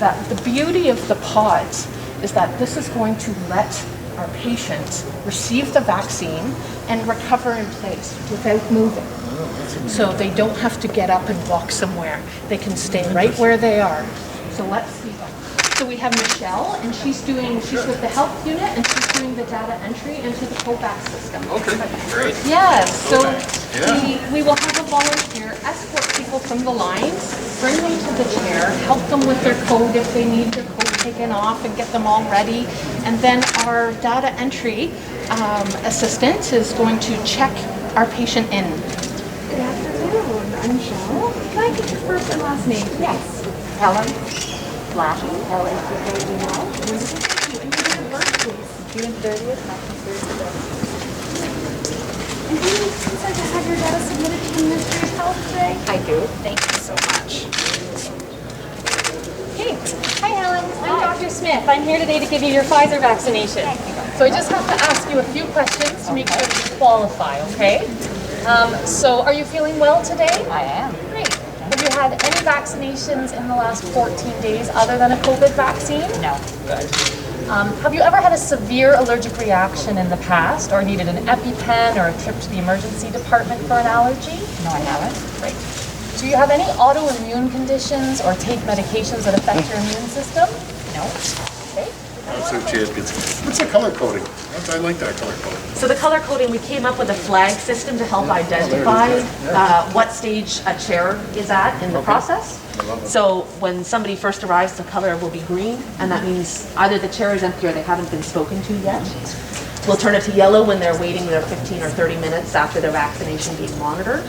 that the beauty of the pods is that this is going to let our patients receive the vaccine and recover in place without moving. So they don't have to get up and walk somewhere. They can stay right where they are. So let's see them. So we have Michelle, and she's with the health unit, and she's doing the data entry into the Cobourg system. Okay, great. Yes, so we will have a volunteer escort people from the lines, bring them to the chair, help them with their code if they need their code taken off and get them all ready. And then our data entry assistant is going to check our patient in. Good afternoon, I'm Michelle. Can I get your first and last name? Yes. Helen Flashy. Helen, wonderful. Thank you. And your date of birth, please. June 30th, 1937. And do you consent to have your data submitted to the Ministry of Health today? I do. Thank you so much. Hey, hi Helen. I'm Dr. Smith. I'm here today to give you your Pfizer vaccination. So I just have to ask you a few questions to make sure you qualify, okay? So are you feeling well today? I am. Great. Have you had any vaccinations in the last 14 days other than a COVID vaccine? No. Good. Have you ever had a severe allergic reaction in the past or needed an EpiPen or a trip to the emergency department for an allergy? No, I haven't. Great. Do you have any autoimmune conditions or take medications that affect your immune system? No. Okay. What's the color coding? I like that color coding. So the color coding, we came up with a flag system to help identify what stage a chair is at in the process. So when somebody first arrives, the color will be green, and that means either the chair is empty or they haven't been spoken to yet. We'll turn it to yellow when they're waiting their 15 or 30 minutes after their vaccination being monitored.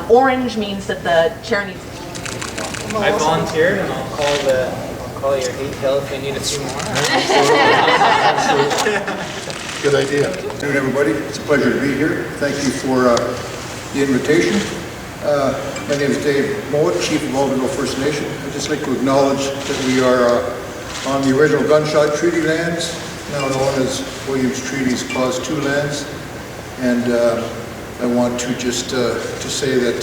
Orange means that the chair needs. I volunteered, and I'll call your hate hill if we need a few more. Good idea. Good afternoon, everybody. It's a pleasure to be here. Thank you for the invitation. My name is Dave Mowat, Chief of Alderville First Nation. I'd just like to acknowledge that we are on the original gunshot treaty lands, now known as Williams Treaty's Clause 2 lands. And I want to just to say that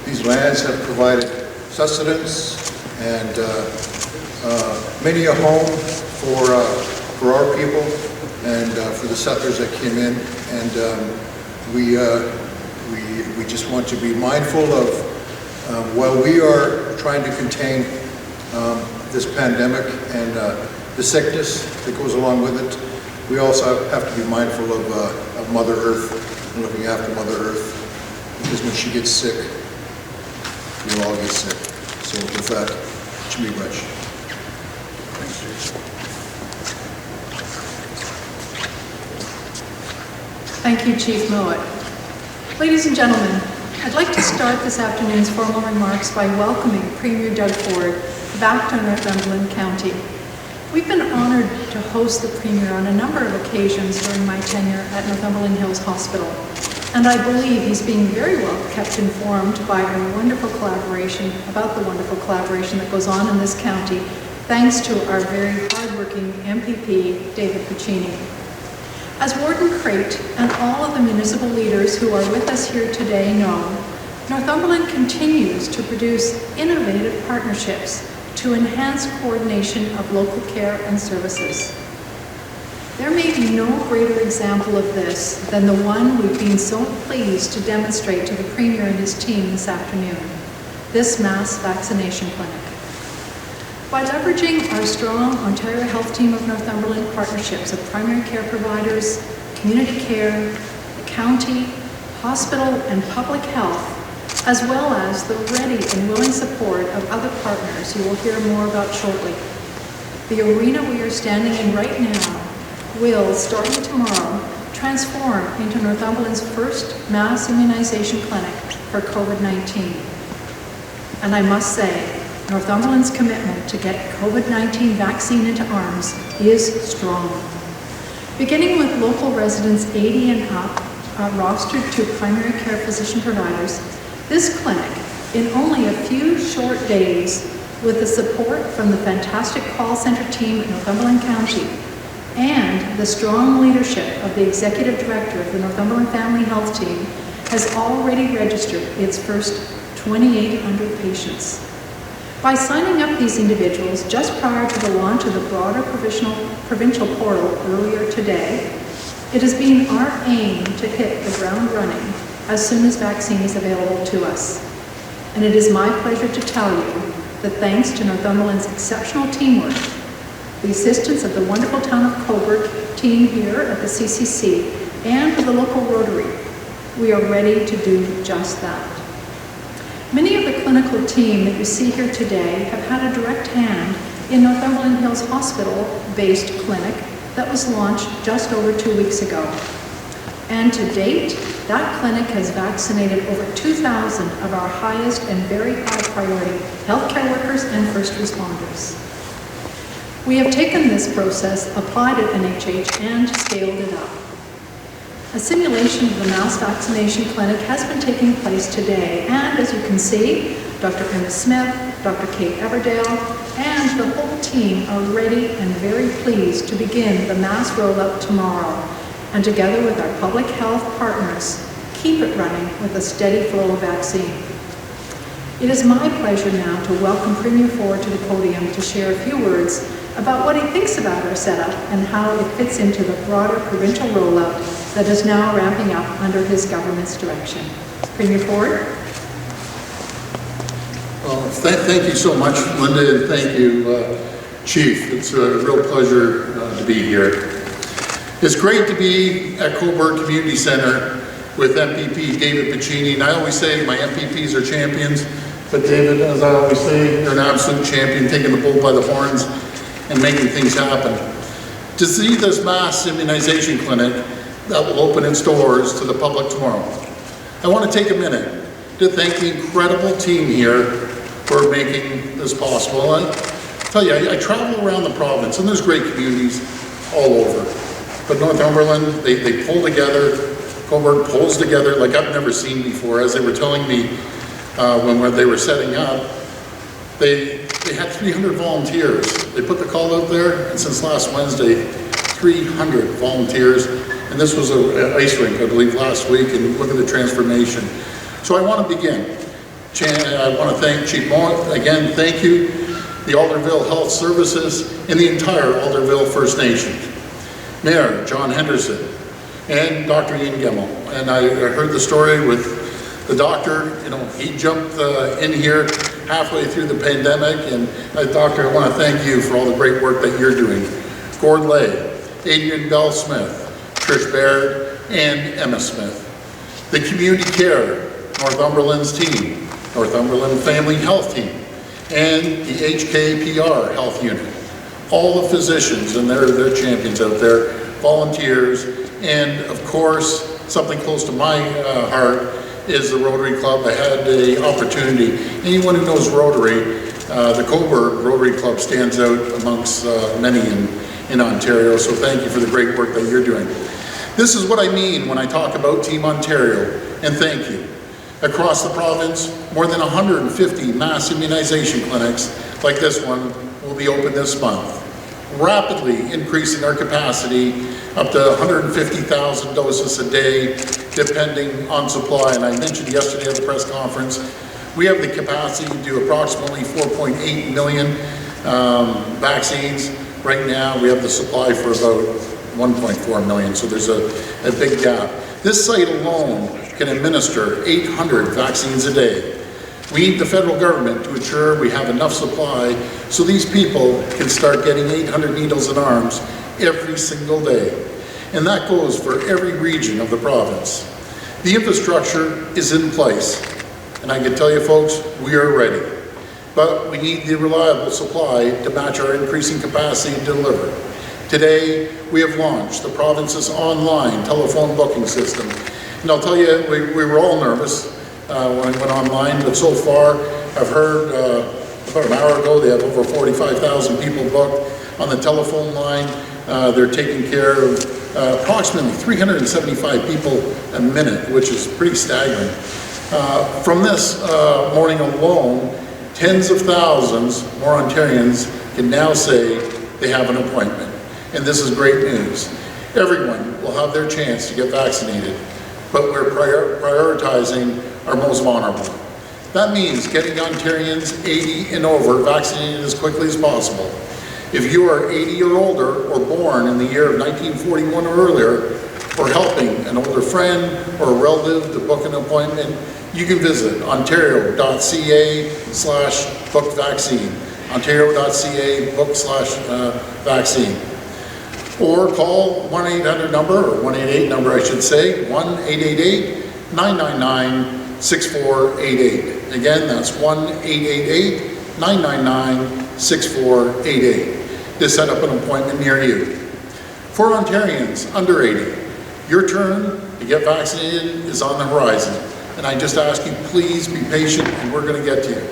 these lands have provided sustenance and many a home for our people and for the settlers that came in, and we just want to be mindful of while we are trying to contain this pandemic and the sickness that goes along with it, we also have to be mindful of Mother Earth and looking after Mother Earth, because when she gets sick, we'll all get sick. So with that, Jimmy Rich. Thank you, Chief Mowat. Ladies and gentlemen, I'd like to start this afternoon's formal remarks by welcoming Premier Doug Ford back to Northumberland County. We've been honored to host the Premier on a number of occasions during my tenure at Northumberland Hills Hospital, and I believe he's being very well kept informed by our wonderful collaboration, about the wonderful collaboration that goes on in this county, thanks to our very hardworking MPP, David Puccini. As Warden Crate and all of the municipal leaders who are with us here today know, Northumberland continues to produce innovative partnerships to enhance coordination of local care and services. There may be no greater example of this than the one we've been so pleased to demonstrate to the Premier and his team this afternoon, this mass vaccination clinic. By leveraging our strong Ontario Health Team of Northumberland partnerships of primary care providers, community care, the county, hospital and public health, as well as the ready and willing support of other partners you will hear more about shortly, the arena we are standing in right now will, starting tomorrow, transform into Northumberland's first mass immunization clinic for COVID-19. And I must say, Northumberland's commitment to get COVID-19 vaccine into arms is strong. Beginning with local residents 80 and up, rostered to primary care physician providers, this clinic, in only a few short days, with the support from the fantastic call center team at Northumberland County and the strong leadership of the Executive Director of the Northumberland Family Health Team, has already registered its first 2,800 patients. By signing up these individuals just prior to the launch of the broader provincial portal earlier today, it has been our aim to hit the ground running as soon as vaccine is available to us. And it is my pleasure to tell you that thanks to Northumberland's exceptional teamwork, the assistance of the wonderful town of Cobourg team here at the CCC, and of the local Rotary, we are ready to do just that. Many of the clinical team that you see here today have had a direct hand in Northumberland Hills Hospital-based clinic that was launched just over 2 weeks ago. And to date, that clinic has vaccinated over 2,000 of our highest and very high priority healthcare workers and first responders. We have taken this process, applied at NHH, and scaled it up. A simulation of the mass vaccination clinic has been taking place today, and as you can see, Dr. Emma Smith, Dr. Kate Everdale, and the whole team are ready and very pleased to begin the mass rollout tomorrow, and together with our public health partners, keep it running with a steady flow of vaccine. It is my pleasure now to welcome Premier Ford to the podium to share a few words about what he thinks about our setup and how it fits into the broader provincial rollout that is now ramping up under his government's direction. Premier Ford? Well, thank you so much, Linda, and thank you, Chief. It's a real pleasure to be here. It's great to be at Cobourg Community Center with MPP David Piccini, and I always say my MPPs are champions, but David, as I always say, you're an absolute champion, taking the bull by the horns and making things happen. To see this mass immunization clinic that will open its doors to the public tomorrow, I want to take a minute to thank the incredible team here for making this possible. I tell you, I travel around the province and there's great communities all over, but Northumberland, they pull together, Cobourg pulls together like I've never seen before. As they were telling me when they were setting up, they had 300 volunteers. They put the call out there, and since last Wednesday, 300 volunteers. And this was an ice rink, I believe, last week, and look at the transformation. So I want to begin. I want to thank Chief Mowat. Again, thank you, the Alderville Health Services, and the entire Alderville First Nation. Mayor John Henderson, and Dr. Ian Gemmell. And I heard the story with the doctor. You know, he jumped in here halfway through the pandemic, and Doctor, I want to thank you for all the great work that you're doing. Gord Lay, Adrian Bell Smith, Trish Baird, and Emma Smith. The Community Care, Northumberland's team, Northumberland Family Health Team, and the HKPR Health Unit. All the physicians, and they're champions out there, volunteers, and of course, something close to my heart is the Rotary Club. I had the opportunity, anyone who knows Rotary, the Cobourg Rotary Club stands out amongst many in Ontario, so thank you for the great work that you're doing. This is what I mean when I talk about Team Ontario, and thank you. Across the province, more than 150 mass immunization clinics like this one will be open this month, rapidly increasing our capacity up to 150,000 doses a day, depending on supply. And I mentioned yesterday at the press conference, we have the capacity to do approximately 4.8 million vaccines. Right now, we have the supply for about 1.4 million, so there's a big gap. This site alone can administer 800 vaccines a day. We need the federal government to ensure we have enough supply so these people can start getting 800 needles in arms every single day. And that goes for every region of the province. The infrastructure is in place, and I can tell you folks, we are ready. But we need the reliable supply to match our increasing capacity to deliver. Today, we have launched the province's online telephone booking system. And I'll tell you, we were all nervous when I went online, but so far, I've heard about an hour ago, they have over 45,000 people booked on the telephone line. They're taking care of approximately 375 people a minute, which is pretty staggering. From this morning alone, tens of thousands more Ontarians can now say they have an appointment. And this is great news. Everyone will have their chance to get vaccinated, but we're prioritizing our most vulnerable. That means getting Ontarians 80 and over vaccinated as quickly as possible. If you are 80 or older or born in the year of 1941 or earlier, or helping an older friend or a relative to book an appointment, you can visit ontario.ca/bookvaccine, ontario.ca/book/vaccine. Or call 1-800 number, or 188 number I should say, 1-888-999-6488. Again, that's 1-888-999-6488 to set up an appointment near you. For Ontarians under 80, your turn to get vaccinated is on the horizon. And I just ask you, please be patient and we're going to get to you.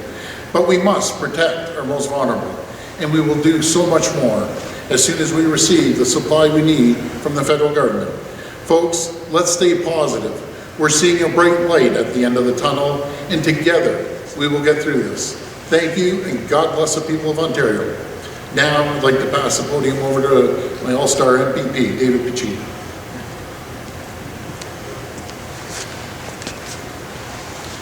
But we must protect our most vulnerable. And we will do so much more as soon as we receive the supply we need from the federal government. Folks, let's stay positive. We're seeing a bright light at the end of the tunnel, and together we will get through this. Thank you, and God bless the people of Ontario. Now I'd like to pass the podium over to my all-star MPP, David Piccini.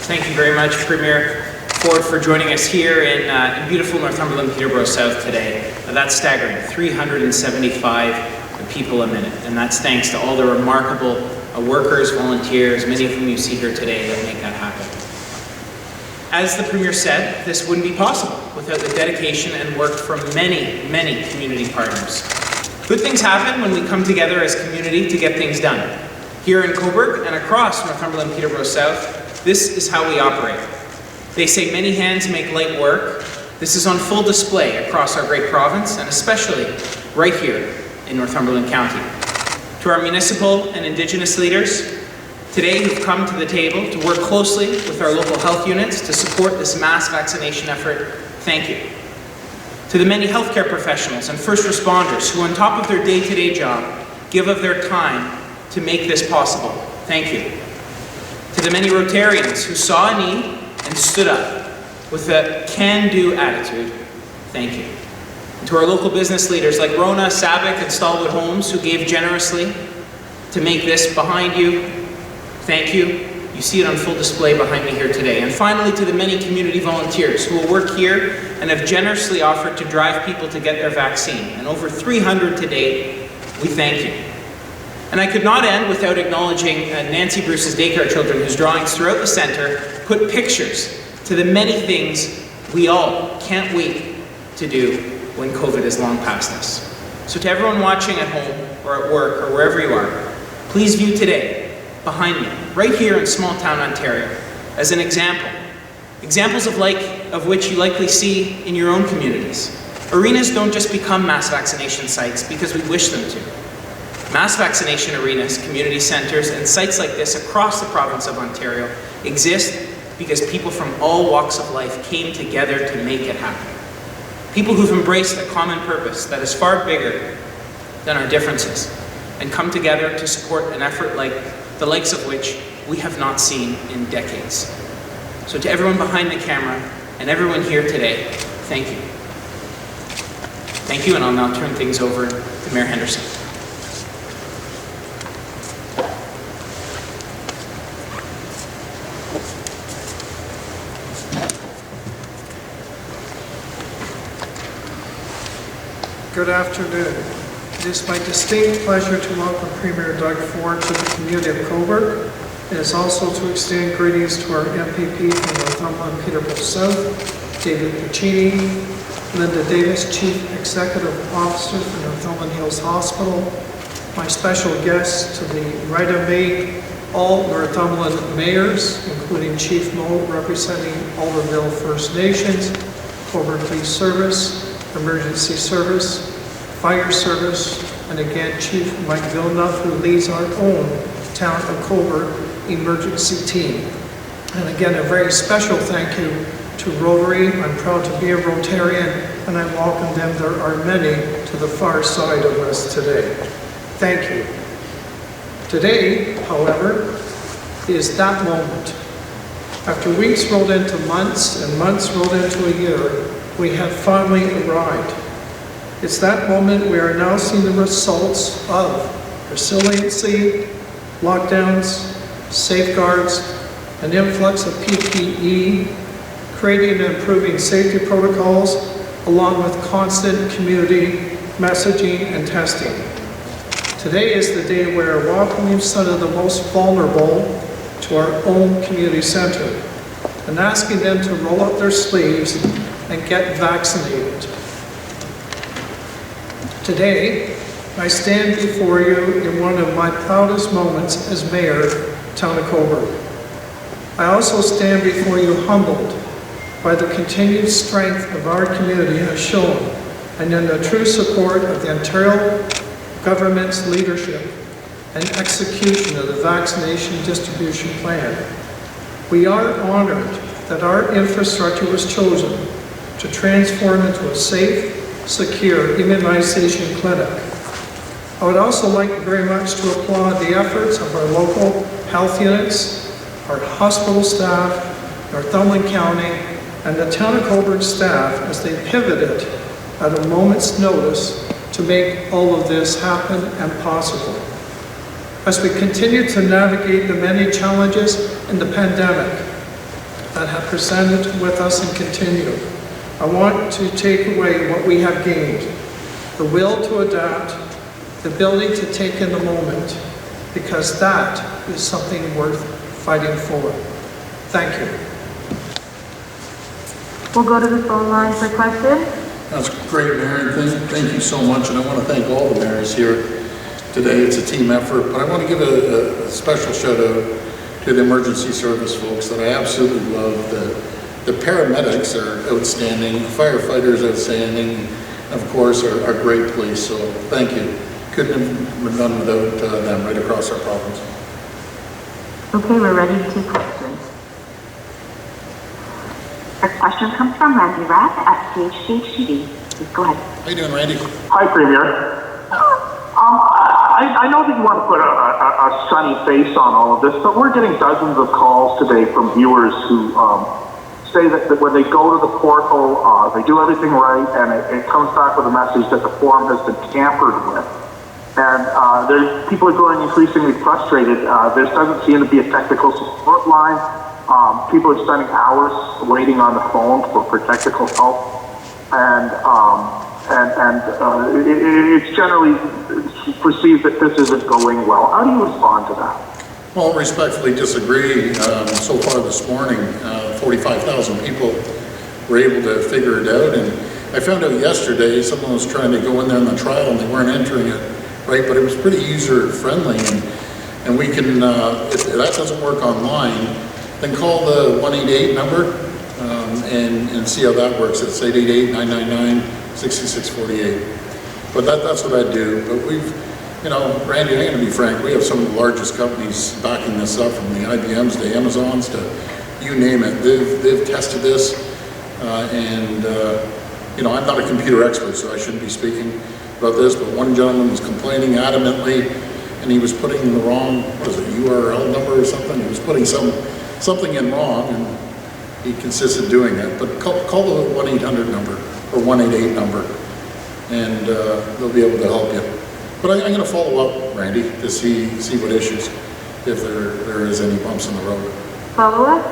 Thank you very much, Premier Ford, for joining us here in beautiful Northumberland, Peterborough South today. That's staggering, 375 people a minute, and that's thanks to all the remarkable workers, volunteers, many of whom you see here today that make that happen. As the Premier said, this wouldn't be possible without the dedication and work from many, many community partners. Good things happen when we come together as community to get things done. Here in Cobourg and across Northumberland, Peterborough South, this is how we operate. They say many hands make light work. This is on full display across our great province, and especially right here in Northumberland County. To our municipal and Indigenous leaders, today who've come to the table to work closely with our local health units to support this mass vaccination effort, thank you. To the many healthcare professionals and first responders who, on top of their day-to-day job, give of their time to make this possible, thank you. To the many Rotarians who saw a need and stood up with a can-do attitude, thank you. And to our local business leaders like Rona, Sabic, and Stallwood Homes who gave generously to make this behind you, thank you. You see it on full display behind me here today. And finally, to the many community volunteers who will work here and have generously offered to drive people to get their vaccine, and over 300 to date, we thank you. And I could not end without acknowledging Nancy Bruce's daycare children, whose drawings throughout the centre put pictures to the many things we all can't wait to do when COVID is long past us. So to everyone watching at home or at work or wherever you are, please view today, behind me, right here in small town Ontario, as an example. Examples of which you likely see in your own communities. Arenas don't just become mass vaccination sites because we wish them to. Mass vaccination arenas, community centres, and sites like this across the province of Ontario exist because people from all walks of life came together to make it happen. People who've embraced a common purpose that is far bigger than our differences and come together to support an effort like the likes of which we have not seen in decades. So to everyone behind the camera and everyone here today, thank you. Thank you, and I'll now turn things over to Mayor Henderson. Good afternoon. It is my distinct pleasure to welcome Premier Doug Ford to the community of Cobourg. It is also to extend greetings to our MPP from Northumberland Peterborough South, David Piccini, Linda Davis, Chief Executive Officer for Northumberland Hills Hospital, my special guests to the right of me, all Northumberland mayors, including Chief Moe representing Alderville First Nations, Cobourg Police Service, Emergency Service, Fire Service, and again Chief Mike Villeneuve, who leads our own Town of Cobourg emergency team. And again, a very special thank you to Rotary. I'm proud to be a Rotarian, and I welcome them. There are many to the far side of us today. Thank you. Today, however, is that moment. After weeks rolled into months and months rolled into a year, we have finally arrived. It's that moment we are now seeing the results of resiliency, lockdowns, safeguards, an influx of PPE, creating and improving safety protocols, along with constant community messaging and testing. Today is the day we are welcoming some of the most vulnerable to our own community center and asking them to roll up their sleeves and get vaccinated. Today, I stand before you in one of my proudest moments as mayor, town of Cobourg. I also stand before you humbled by the continued strength of our community has shown, and in the true support of the Ontario government's leadership and execution of the vaccination distribution plan. We are honored that our infrastructure was chosen to transform into a safe, secure immunization clinic. I would also like very much to applaud the efforts of our local health units, our hospital staff, Northumberland County, and the town of Cobourg staff as they pivoted at a moment's notice to make all of this happen and possible. As we continue to navigate the many challenges in the pandemic that have presented with us and continue, I want to take away what we have gained: the will to adapt, the ability to take in the moment, because that is something worth fighting for. Thank you. We'll go to the phone line for questions. That's great, Mayor, and thank you so much, and I want to thank all the mayors here today. It's a team effort, but I want to give a special shout out to the emergency service folks that I absolutely love. The paramedics are outstanding, the firefighters outstanding, and of course our great police, so thank you. Couldn't have been done without them right across our province. Okay, we're ready to take questions. First question comes from Randy Rath at CHCHTV. Please go ahead. How you doing, Randy? Hi, Premier. I know that you want to put a sunny face on all of this, but we're getting dozens of calls today from viewers who say that when they go to the portal, they do everything right, and it comes back with a message that the form has been tampered with. And people are growing increasingly frustrated. There doesn't seem to be a technical support line. People are spending hours waiting on the phone for technical help, and it's generally perceived that this isn't going well. How do you respond to that? Well, respectfully disagree. So far this morning, 45,000 people were able to figure it out, and I found out yesterday someone was trying to go in there on the trial and they weren't entering it right, but it was pretty user-friendly, and we can, if that doesn't work online, then call the 188 number and see how that works. It's 888-999-6648. But that's what I do. But we've, you know, Randy, I'm going to be frank, we have some of the largest companies backing this up, from the IBMs to Amazons to you name it. They've tested this, you know, I'm not a computer expert, so I shouldn't be speaking about this, but one gentleman was complaining adamantly, and he was putting the wrong, what is it, URL number or something? He was putting something in wrong, and he consisted doing that. But call the 1-800 number or 188 number, and they'll be able to help you. But I'm going to follow up, Randy, to see what issues, if there is any bumps in the road. Follow up?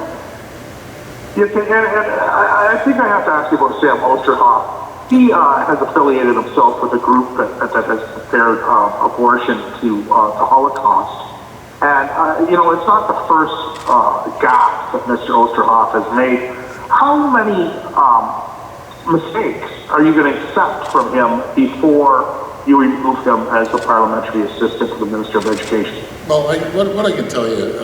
Yes, and I think I have to ask you about Sam Osterhoff. He has affiliated himself with a group that has compared abortion to Holocaust. And, you know, it's not the first gaffe that Mr. Osterhoff has made. How many mistakes are you going to accept from him before you remove him as the parliamentary assistant to the Minister of Education? Well, what I can tell you,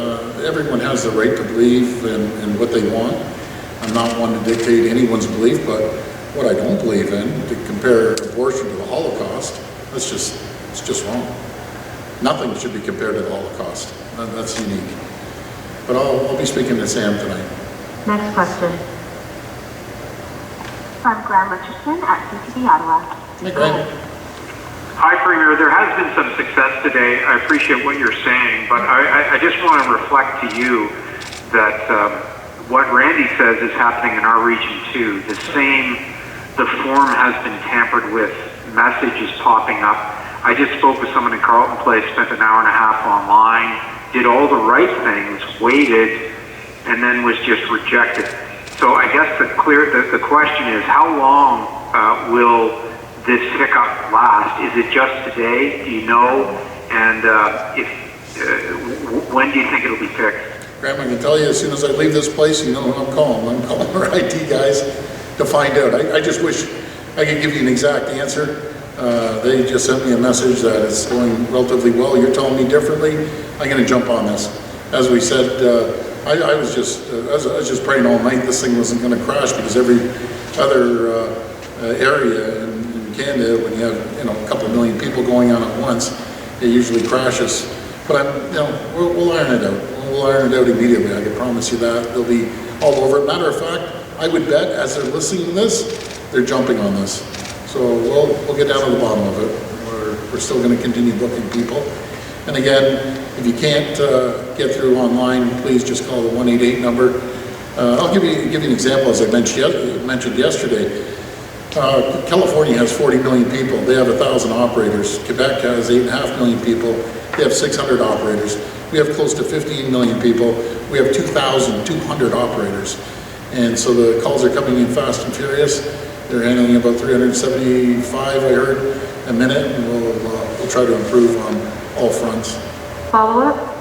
everyone has the right to believe in what they want. I'm not one to dictate anyone's belief, but what I don't believe in, to compare abortion to the Holocaust, it's just wrong. Nothing should be compared to the Holocaust. That's unique. But I'll be speaking to Sam tonight. Next question. From Graham Richardson at CTV Ottawa. Hey, Graham. Hi, Premier. There has been some success today. I appreciate what you're saying, but I just want to reflect to you that what Randy says is happening in our region too. The form has been tampered with, messages popping up. I just spoke with someone in Carleton Place, spent an hour and a half online, did all the right things, waited, and then was just rejected. So I guess the question is, how long will this hiccup last? Is it just today? Do you know? And when do you think it'll be fixed? Graham, I can tell you as soon as I leave this place, you know who I'm calling. I'm calling our IT guys to find out. I just wish I could give you an exact answer. They just sent me a message that it's going relatively well. You're telling me differently. I'm going to jump on this. As we said, I was just praying all night this thing wasn't going to crash, because every other area in Canada, when you have a couple million people going on at once, it usually crashes. But we'll iron it out. We'll iron it out immediately. I can promise you that. They'll be all over it. Matter of fact, I would bet as they're listening to this, they're jumping on this. So we'll get down to the bottom of it. We're still going to continue booking people. And again, if you can't get through online, please just call the 188 number. I'll give you an example. As I mentioned yesterday, California has 40 million people. They have 1,000 operators. Quebec has 8.5 million people. They have 600 operators. We have close to 15 million people. We have 2,200 operators. And so the calls are coming in fast and furious. They're handling about 375, I heard, a minute, and we'll try to improve on all fronts. Follow-up?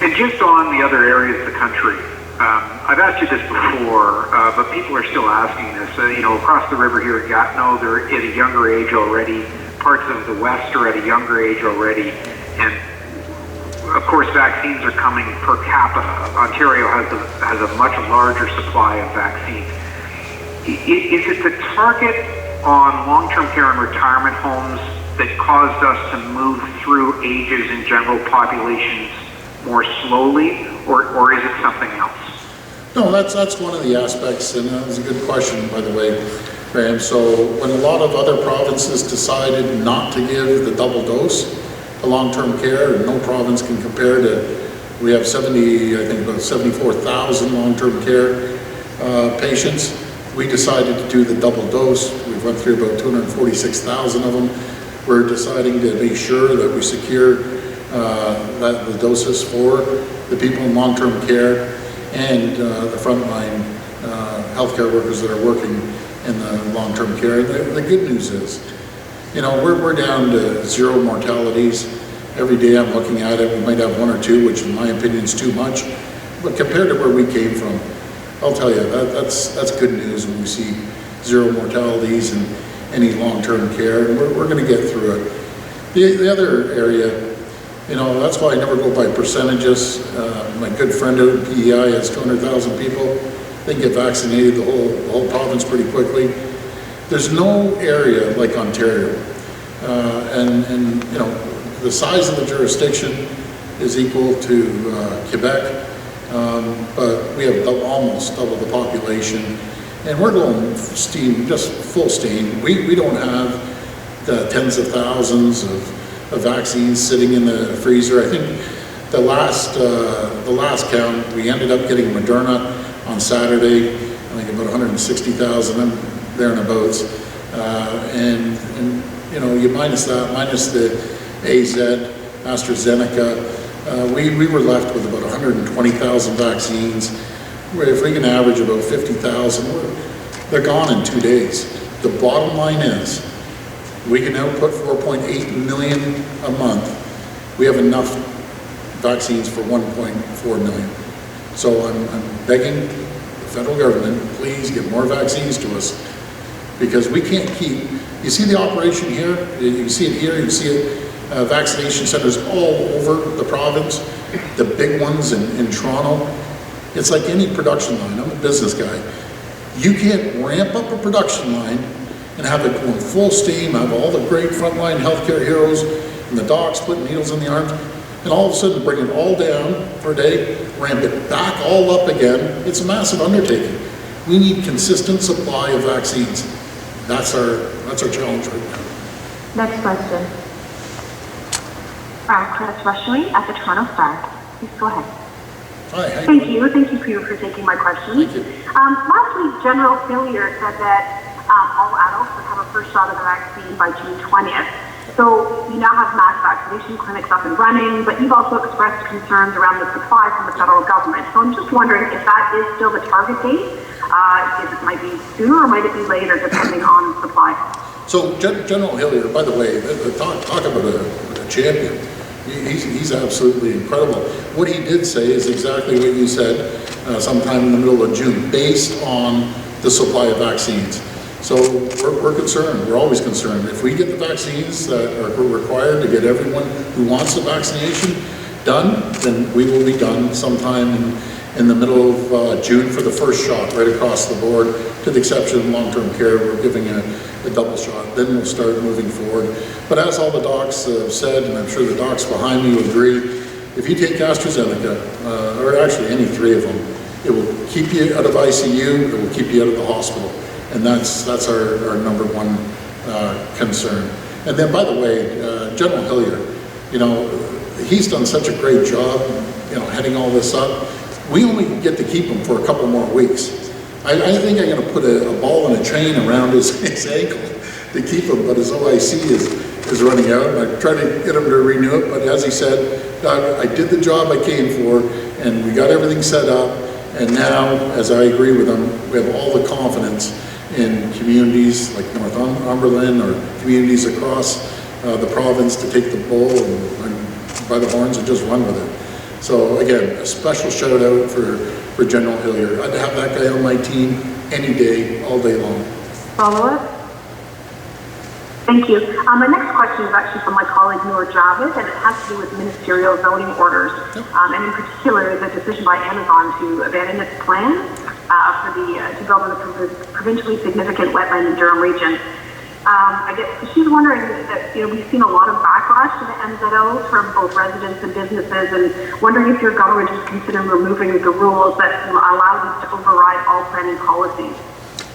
And just on the other areas of the country, I've asked you this before, but people are still asking this. Across the river here at Gatineau, they're at a younger age already. Parts of the West are at a younger age already. And of course, vaccines are coming per capita. Ontario has a much larger supply of vaccines. Is it the target on long-term care and retirement homes that caused us to move through ages in general populations more slowly, or is it something else? No, that's one of the aspects, and that was a good question, by the way, Graham. So when a lot of other provinces decided not to give the double dose to long-term care, and no province can compare to, we have about 74,000 long-term care patients. We decided to do the double dose. We've run through about 246,000 of them. We're deciding to make sure that we secure the doses for the people in long-term care and the frontline healthcare workers that are working in the long-term care. The good news is, we're down to 0 mortalities. Every day I'm looking at it, we might have 1 or 2, which in my opinion is too much. But compared to where we came from, I'll tell you, that's good news when we see 0 mortalities in any long-term care, and we're going to get through it. The other area, that's why I never go by percentages. My good friend out in PEI has 200,000 people. They can get vaccinated, the whole province pretty quickly. There's no area like Ontario. And the size of the jurisdiction is equal to Quebec, but we have almost double the population. And we're going steam, just full steam. We don't have the tens of thousands of vaccines sitting in the freezer. I think the last count, we ended up getting Moderna on Saturday. I think about 160,000 thereabouts. And you minus that, minus the AZ, AstraZeneca, we were left with about 120,000 vaccines. If we can average about 50,000, they're gone in 2 days. The bottom line is, we can output 4.8 million a month. We have enough vaccines for 1.4 million. So I'm begging the federal government, please get more vaccines to us, because we can't keep, you see the operation here, you see it here, you see it, vaccination centers all over the province, the big ones in Toronto. It's like any production line. I'm a business guy. You can't ramp up a production line and have it going full steam, have all the great frontline healthcare heroes and the docs putting needles in the arms, and all of a sudden bring it all down for a day, ramp it back all up again. It's a massive undertaking. We need consistent supply of vaccines. That's our challenge right now. Next question. Chris Rushley at the Toronto Star. Please go ahead. Hi, Thank you for taking my question. Thank you. Last week, General Hillier said that all adults would have a first shot of the vaccine by June 20th. So you now have mass vaccination clinics up and running, but you've also expressed concerns around the supply from the federal government. So I'm just wondering if that is still the target date, if it might be sooner or might it be later, depending on supply. So General Hillier, by the way, talk about a champion. He's absolutely incredible. What he did say is exactly what you said sometime in the middle of June, based on the supply of vaccines. So we're concerned, we're always concerned. If we get the vaccines that are required to get everyone who wants the vaccination done, then we will be done sometime in the middle of June for the first shot, right across the board, to the exception of long-term care. We're giving a double shot, then we'll start moving forward. But as all the docs have said, and I'm sure the docs behind me will agree, if you take AstraZeneca, or actually any three of them, it will keep you out of ICU, it will keep you out of the hospital. And that's our number one concern. And then, by the way, General Hillier, he's done such a great job, heading all this up. We only get to keep him for a couple more weeks. I think I'm going to put a ball and a chain around his ankle to keep him, but his OIC is running out. I tried to get him to renew it, but as he said, Doug, I did the job I came for, and we got everything set up. And now, as I agree with him, we have all the confidence in communities like Northumberland or communities across the province to take the bull and by the horns and just run with it. So again, a special shout out for General Hillier. I'd have that guy on my team any day, all day long. Follow-up? Thank you. My next question is actually from my colleague Noor Javed, and it has to do with ministerial zoning orders, and in particular the decision by Amazon to abandon its plan to build on the provincially significant wetland in Durham region. I guess she's wondering that we've seen a lot of backlash to the MZOs from both residents and businesses, and wondering if your government is considering removing the rules that allow these to override all planning policies.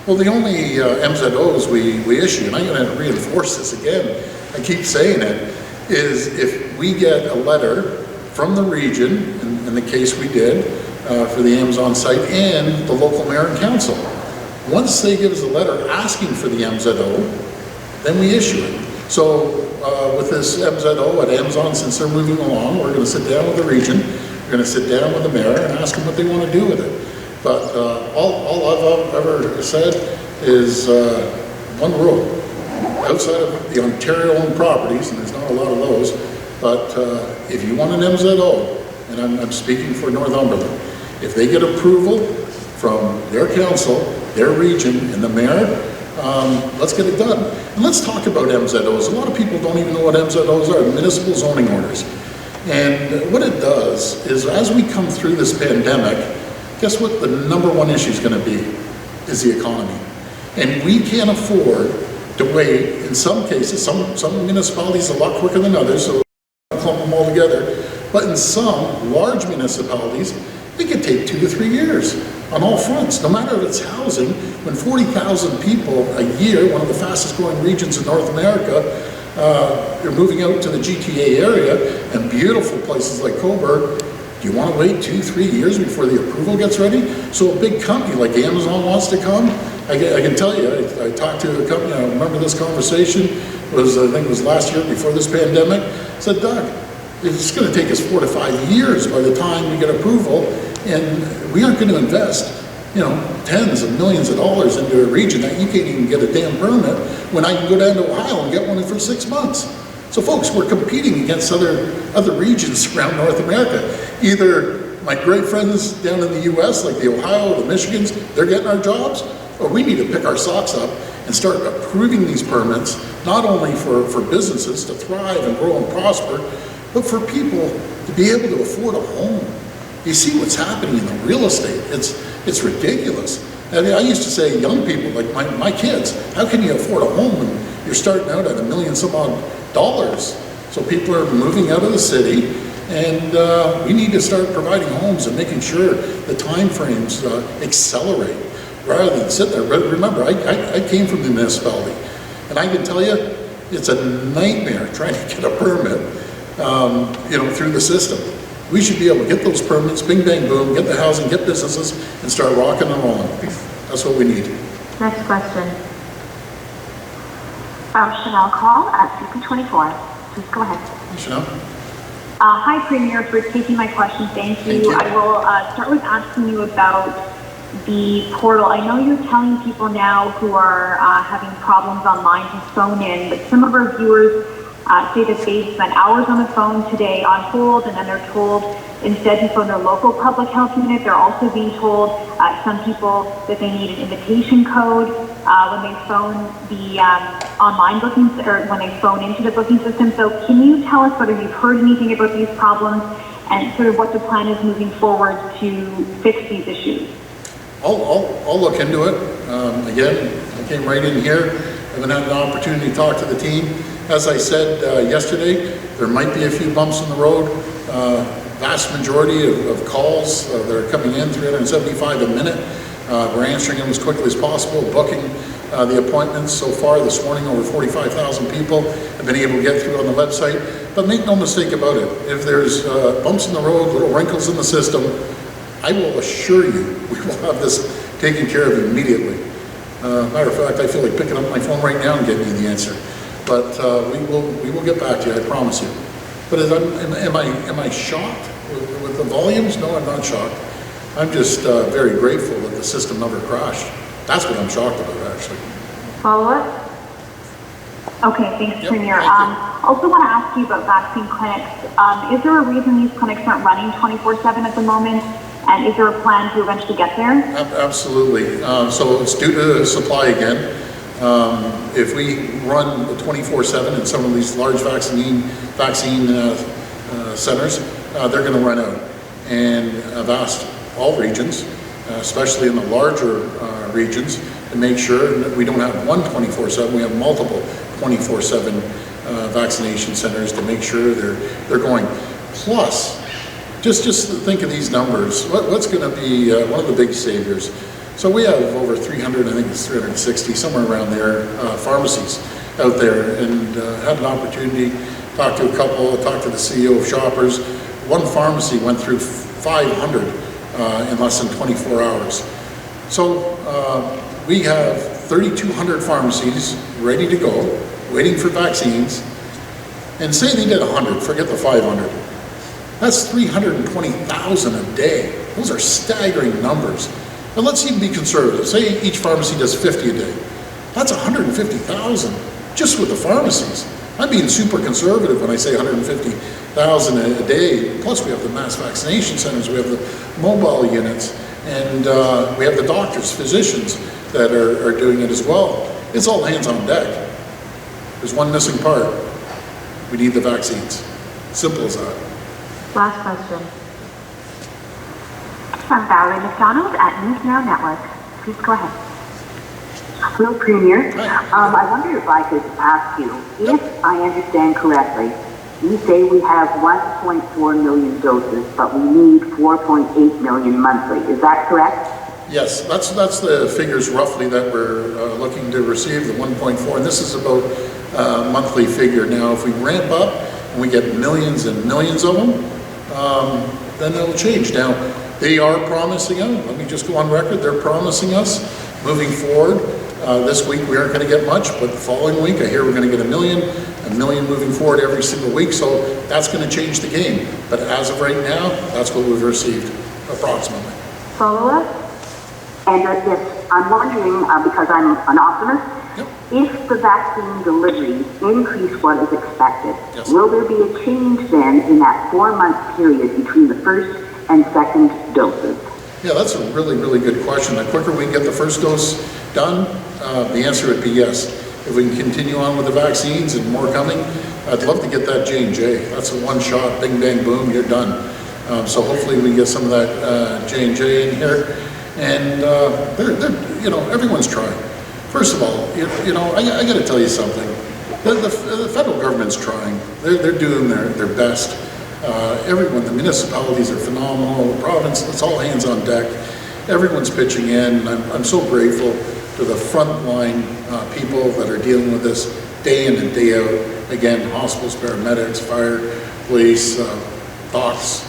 Well, the only MZOs we issue, and I'm going to reinforce this again, I keep saying it, is if we get a letter from the region, in the case we did for the Amazon site, and the local mayor and council. Once they give us a letter asking for the MZO, then we issue it. So with this MZO at Amazon, since they're moving along, we're going to sit down with the region, we're going to sit down with the mayor and ask them what they want to do with it. But all I've ever said is one rule. Outside of the Ontario-owned properties, and there's not a lot of those, but if you want an MZO, and I'm speaking for Northumberland, if they get approval from their council, their region, and the mayor, let's get it done. And let's talk about MZOs. A lot of people don't even know what MZOs are, municipal zoning orders. And what it does is, as we come through this pandemic, guess what the number one issue is going to be? Is the economy. And we can't afford to wait. In some cases, some municipalities a lot quicker than others, so we'll clump them all together. But in some large municipalities, it could take 2 to 3 years on all fronts, no matter if it's housing. When 40,000 people a year, one of the fastest growing regions in North America, are moving out to the GTA area, and beautiful places like Cobourg, do you want to wait 2 to 3 years before the approval gets ready? So a big company like Amazon wants to come. I can tell you, I talked to a company, I remember this conversation, I think it was last year before this pandemic, I said, Doug, it's going to take us 4 to 5 years by the time we get approval, and we aren't going to invest, tens of millions of dollars into a region that you can't even get a damn permit, when I can go down to Ohio and get one for 6 months. So folks, we're competing against other regions around North America. Either my great friends down in the US, like the Ohio, the Michigans, they're getting our jobs, or we need to pick our socks up and start approving these permits, not only for businesses to thrive and grow and prosper, but for people to be able to afford a home. You see what's happening in the real estate. It's ridiculous. And I used to say, young people, like my kids, how can you afford a home when you're starting out at $1 million some odd dollars? So people are moving out of the city, and we need to start providing homes and making sure the time frames accelerate rather than sit there. But remember, I came from the municipality, and I can tell you, it's a nightmare trying to get a permit, through the system. We should be able to get those permits, bing, bang, boom, get the housing, get businesses, and start rocking and rolling. That's what we need. Next question. From Chanel Call at CP24. Please go ahead. Chanel? Hi, Premier, for taking my question. Thank you. Thank you. I will start with asking you about the portal. I know you're telling people now who are having problems online to phone in, but some of our viewers say that they spent hours on the phone today on hold, and then they're told instead to phone their local public health unit. They're also being told, some people, that they need an invitation code when they phone the online bookings, or when they phone into the booking system. So can you tell us whether you've heard anything about these problems and sort of what the plan is moving forward to fix these issues? I'll look into it. Again, I came right in here. I haven't had an opportunity to talk to the team. As I said yesterday, there might be a few bumps in the road. Vast majority of calls that are coming in, 375 a minute. We're answering them as quickly as possible, booking the appointments. So far this morning, over 45,000 people have been able to get through on the website. But make no mistake about it, if there's bumps in the road, little wrinkles in the system, I will assure you we will have this taken care of immediately. Matter of fact, I feel like picking up my phone right now and getting you the answer. But we will get back to you, I promise you. But am I shocked with the volumes? No, I'm not shocked. I'm just very grateful that the system never crashed. That's what I'm shocked about, actually. Follow up? Okay, thanks, Yep, Premier. thank you. Also want to ask you about vaccine clinics. Is there a reason these clinics aren't running 24/7 at the moment? And is there a plan to eventually get there? Absolutely. So it's due to supply again. If we run the 24/7 in some of these large vaccine centers, they're going to run out. And I've asked all regions, especially in the larger regions, to make sure that we don't have one 24/7, we have multiple 24/7 vaccination centers to make sure they're going. Plus, just think of these numbers. What's going to be one of the big saviors? So we have over 300, I think it's 360, somewhere around there, pharmacies out there, and had an opportunity, talk to a couple, talk to the CEO of Shoppers. One pharmacy went through 500 in less than 24 hours. So we have 3,200 pharmacies ready to go, waiting for vaccines, and say they did 100, forget the 500. That's 320,000 a day. Those are staggering numbers. And let's even be conservative. Say each pharmacy does 50 a day. That's 150,000 just with the pharmacies. I'm being super conservative when I say 150,000 a day. Plus we have the mass vaccination centers, we have the mobile units, and we have the doctors, physicians that are doing it as well. It's all hands on deck. There's one missing part. We need the vaccines. Simple as that. Last question. From Valerie McDonald at News Now Network. Please go ahead. Hello, Premier. I wonder if I could ask you, if I understand correctly, you say we have 1.4 million doses, but we need 4.8 million monthly. Is that correct? Yes, that's the figures roughly that we're looking to receive, the 1.4, and this is about a monthly figure. Now, if we ramp up and we get millions and millions of them, then it'll change. Now, they are promising us, let me just go on record, they're promising us moving forward. This week we aren't going to get much, but the following week I hear we're going to get a million moving forward every single week, so that's going to change the game. But as of right now, that's what we've received, approximately. Follow-up? And yes, I'm wondering, because I'm an optimist, if the vaccine deliveries increase what is expected, will there be a change then in that 4-month period between the first and second doses? Yeah, that's a really, really good question. The quicker we can get the first dose done, the answer would be yes. If we can continue on with the vaccines and more coming, I'd love to get that J&J. That's a one-shot, bing, bang, boom, you're done. So hopefully we get some of that J&J in here. And everyone's trying. First of all, I got to tell you something. The federal government's trying. They're doing their best. Everyone, the municipalities are phenomenal. The province, it's all hands on deck. Everyone's pitching in. I'm so grateful to the frontline people that are dealing with this day in and day out. Again, hospitals, paramedics, fire, police, docs,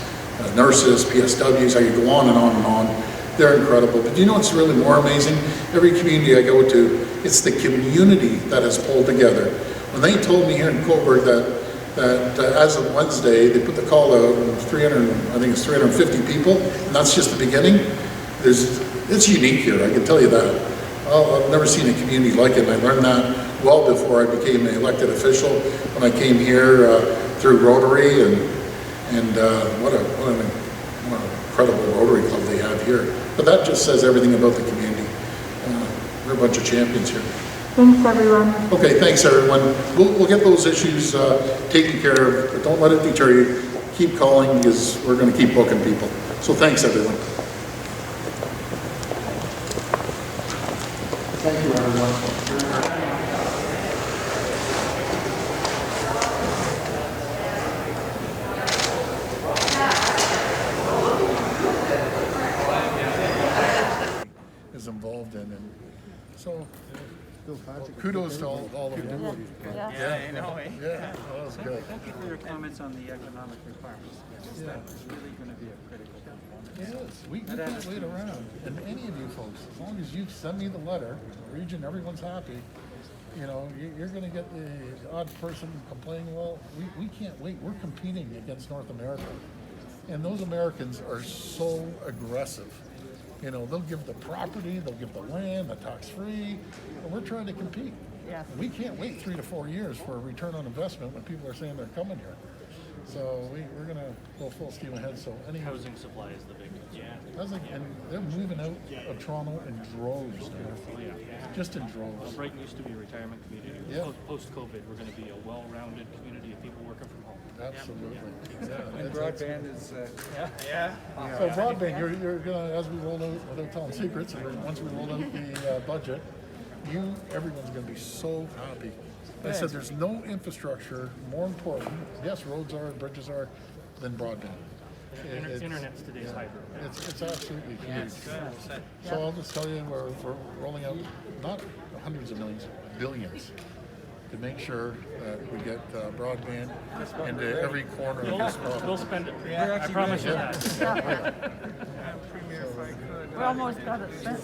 nurses, PSWs. I could go on and on and on. They're incredible. But you know what's really more amazing? Every community I go to, It's the community that has pulled together. When they told me here in Cobourg that as of Wednesday, they put the call out and 350 people, and that's just the beginning. It's unique here, I can tell you that. I've never seen a community like it, and I learned that well before I became an elected official, when I came here through Rotary, and what an incredible Rotary Club they have here. But that just says everything about the community. We're a bunch of champions here. Thanks, everyone. Okay, thanks everyone. We'll get those issues taken care of, but don't let it deter you. Keep calling, because we're going to keep booking people. So thanks everyone. Thank you everyone. Is involved in, and so kudos to all of them. Yeah, I know, eh? Yeah, that was good. Thank you for your comments on the economic requirements. That is really going to be a critical component. Yes, we can't wait around. And any of you folks, as long as you send me the letter, region, everyone's happy. You know, you're going to get the odd person complaining, well, we can't wait. We're competing against North America. And those Americans are so aggressive. You know, they'll give the property, they'll give the land, the tax-free, and we're trying to compete. Yeah. We can't wait 3 to 4 years for a return on investment when people are saying they're coming here. So we're going to go full steam ahead. So any Housing supply is the big concern. and they're moving out of Toronto in droves now. Oh, yeah. Just in droves. Brighton used to be a retirement community. Yeah. Post-COVID, we're going to be a well-rounded community of people working from home. Absolutely. Yeah. And broadband is, So broadband, you're gonna, as we roll out, without telling secrets, and once we roll out the budget, everyone's gonna be so happy. I said there's no infrastructure more important, yes, roads are, bridges are, than broadband. Internet's today's hybrid. It's absolutely huge. So I'll just tell you, we're rolling out not hundreds of millions, billions, to make sure that we get broadband into every corner of this province. We'll spend it. I promise you that. Premier, if I could. We almost got it spent.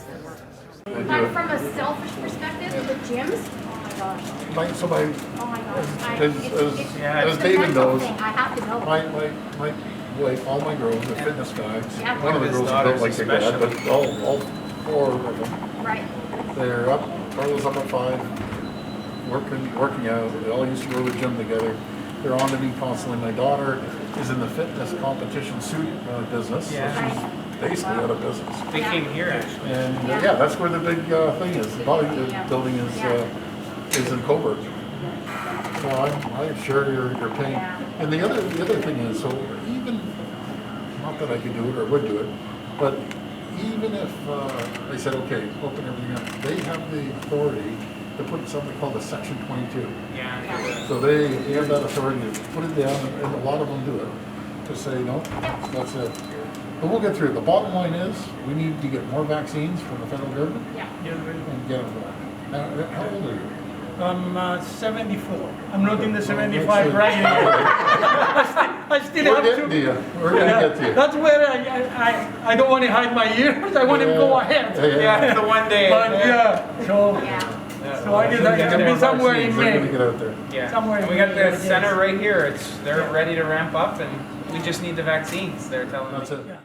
But from a selfish perspective, the gyms, oh my gosh. Oh my Oh my gosh. as It's David a mental knows, thing. I have to know. my wife, all my girls are fitness guys. Yeah. One of the girls don't like their dad, but all 4 of them. Right. They're up, Carla's up at 5, working out. They all used to go to the gym together. They're on to me constantly. My daughter is in the fitness competition suit business. Yeah. So she's basically out of business. They came here actually. And that's where the big thing is. The bodybuilding is in Cobourg. So I'm sure you're paying. And the other thing is, so even, not that I could do it or would do it, but even if they said, okay, open everything up, they have the authority to put something called a Section 22. Yeah. So they have that authority to put it down, and a lot of them do it, to say, no, that's it. But we'll get through it. The bottom line is, we need to get more vaccines from the federal government and get them going. Now, how old are you? I'm 74. I'm not in the 75 right yet. I still have to. We're going to get to you. That's where I don't want to hide my ears. I want to go ahead. Yeah, the one day. But so I just to be somewhere in We're going May. to get out there. Yeah. Somewhere And we got the center right here. They're ready to ramp up, and we just need the vaccines. They're telling us. That's it.